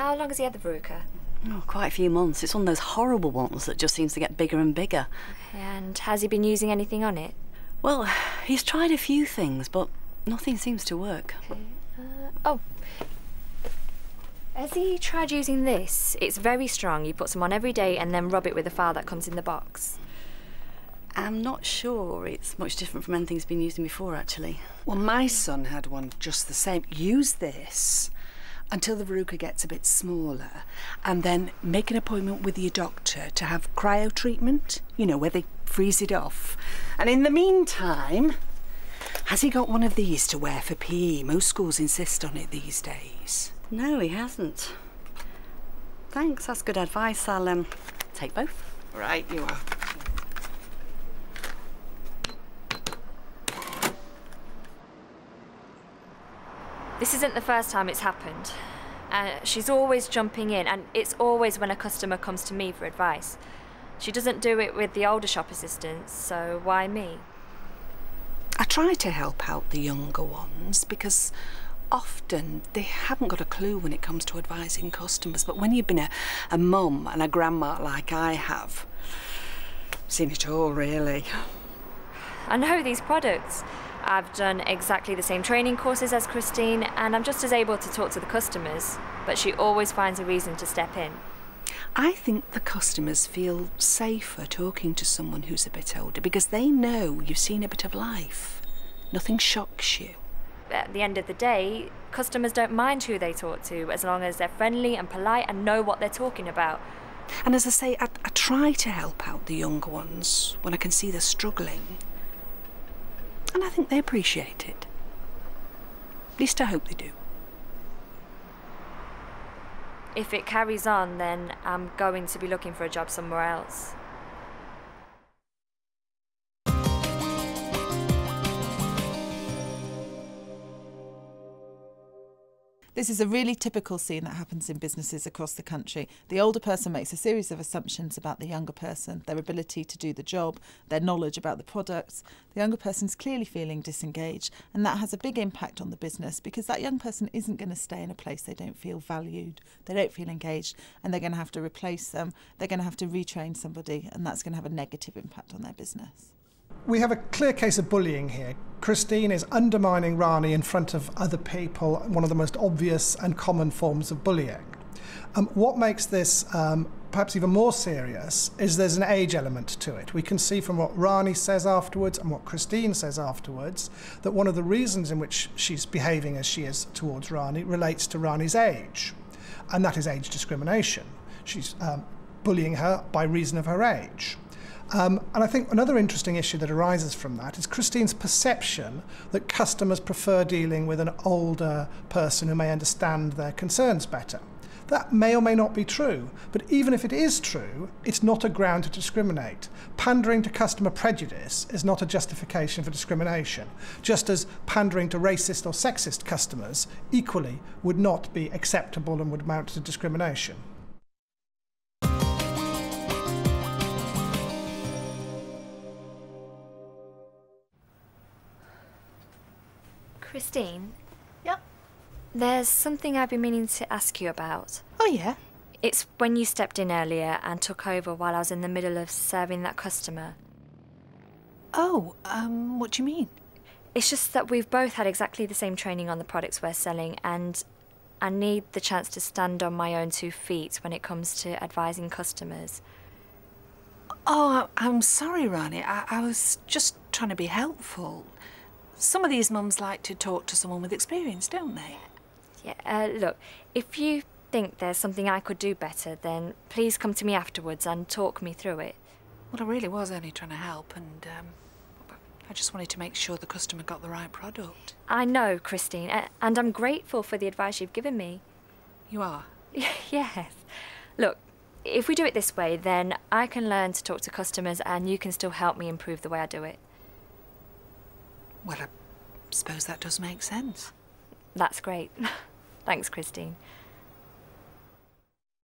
How long has he had the verruca? Oh, quite a few months. It's one of those horrible ones that just seems to get bigger and bigger. And has he been using anything on it? Well, he's tried a few things, but nothing seems to work. Okay. Oh. Has he tried using this? It's very strong. You put some on every day and then rub it with a file that comes in the box. I'm not sure it's much different from anything he's been using before, actually. Well, my son had one just the same. Use this until the verruca gets a bit smaller, and then make an appointment with your doctor to have cryo treatment, you know, where they freeze it off. And in the meantime, has he got one of these to wear for PE? Most schools insist on it these days. No, he hasn't. Thanks, that's good advice. I'll take both. Right, you are. This isn't the first time it's happened. She's always jumping in, and it's always when a customer comes to me for advice. She doesn't do it with the older shop assistants, so why me? I try to help out the younger ones because often they haven't got a clue when it comes to advising customers. But when you've been a mum and a grandma like I have, seen it all, really. I know these products. I've done exactly the same training courses as Christine, and I'm just as able to talk to the customers, but she always finds a reason to step in. I think the customers feel safer talking to someone who's a bit older because they know you've seen a bit of life. Nothing shocks you. At the end of the day, customers don't mind who they talk to as long as they're friendly and polite and know what they're talking about. And as I say, I try to help out the younger ones when I can see they're struggling. And I think they appreciate it. At least I hope they do. If it carries on, then I'm going to be looking for a job somewhere else. This is a really typical scene that happens in businesses across the country. The older person makes a series of assumptions about the younger person, their ability to do the job, their knowledge about the products. The younger person's clearly feeling disengaged, and that has a big impact on the business because that young person isn't going to stay in a place they don't feel valued, they don't feel engaged, and they're going to have to replace them, they're going to have to retrain somebody, and that's going to have a negative impact on their business. We have a clear case of bullying here. Christine is undermining Rani in front of other people, one of the most obvious and common forms of bullying. What makes this perhaps even more serious is there's an age element to it. We can see from what Rani says afterwards and what Christine says afterwards that one of the reasons in which she's behaving as she is towards Rani relates to Rani's age, and that is age discrimination. She's bullying her by reason of her age. And I think another interesting issue that arises from that is Christine's perception that customers prefer dealing with an older person who may understand their concerns better. That may or may not be true, but even if it is true, it's not a ground to discriminate. Pandering to customer prejudice is not a justification for discrimination, just as pandering to racist or sexist customers equally would not be acceptable and would amount to discrimination. Christine? Yep. There's something I've been meaning to ask you about. Oh, yeah? It's when you stepped in earlier and took over while I was in the middle of serving that customer. Oh, what do you mean? It's just that we've both had exactly the same training on the products we're selling, and I need the chance to stand on my own 2 feet when it comes to advising customers. Oh, I'm sorry, Rani. I was just trying to be helpful. Some of these mums like to talk to someone with experience, don't they? Yeah, look, if you think there's something I could do better, then please come to me afterwards and talk me through it. Well, I really was only trying to help, and I just wanted to make sure the customer got the right product. I know, Christine, and I'm grateful for the advice you've given me. You are? Yes. Look, if we do it this way, then I can learn to talk to customers and you can still help me improve the way I do it. Well, I suppose that does make sense. That's great. Thanks, Christine.